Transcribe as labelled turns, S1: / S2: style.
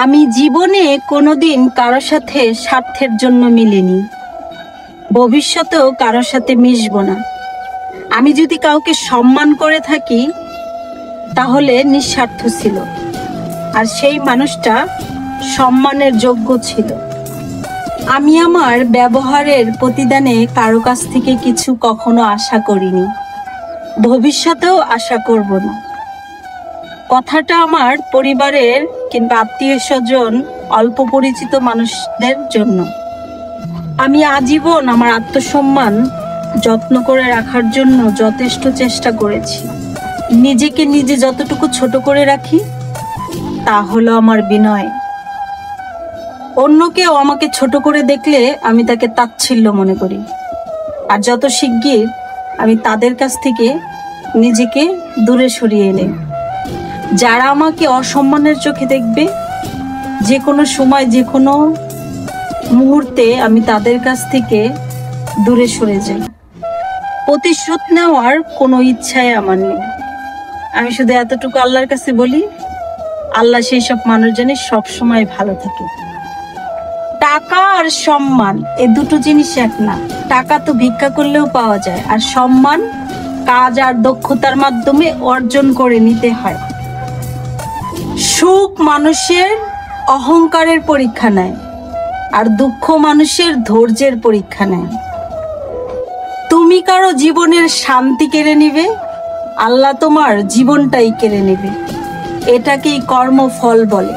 S1: আমি জীবনে কোনোদিন কারো সাথে স্বার্থের জন্য মিলিনি, ভবিষ্যতেও কারোর সাথে মিশব না। আমি যদি কাউকে সম্মান করে থাকি তাহলে নিঃস্বার্থ ছিল, আর সেই মানুষটা সম্মানের যোগ্য ছিল। আমি আমার ব্যবহারের প্রতিদানে কারো কাছ থেকে কিছু কখনো আশা করিনি, ভবিষ্যতেও আশা করব না। কথাটা আমার পরিবারের কিংবা আত্মীয় স্বজন, অল্প পরিচিত মানুষদের জন্য। আমি আজীবন আমার আত্মসম্মান যত্ন করে রাখার জন্য যথেষ্ট চেষ্টা করেছি। নিজেকে নিজে যতটুকু ছোট করে রাখি তা হলো আমার বিনয়। অন্য কেউ আমাকে ছোট করে দেখলে আমি তাকে তাচ্ছিল্য মনে করি, আর যত শিগগির আমি তাদের কাছ থেকে নিজেকে দূরে সরিয়ে নেই। যারা আমাকে অসম্মানের চোখে দেখবে, যে কোনো সময় যে কোনো মুহূর্তে আমি তাদের কাছ থেকে দূরে সরে যাই। প্রতিশোধ নেওয়ার কোনো ইচ্ছাই আমার নেই। আমি শুধু এতটুকু আল্লাহর কাছে বলি, আল্লাহ সেই সব মানুষ জানে সবসময় ভালো থাকে। টাকা আর সম্মান এ দুটো জিনিস এক না। টাকা তো ভিক্ষা করলেও পাওয়া যায়, আর সম্মান কাজ আর দক্ষতার মাধ্যমে অর্জন করে নিতে হয়। সুখ মানুষের অহংকারের পরীক্ষা নেয়, আর দুঃখ মানুষের ধৈর্যের পরীক্ষা নেয়। তুমি কারো জীবনের শান্তি কেড়ে নিবে, আল্লাহ তোমার জীবনটাই কেড়ে নেবে। এটাকেই কর্মফল বলে।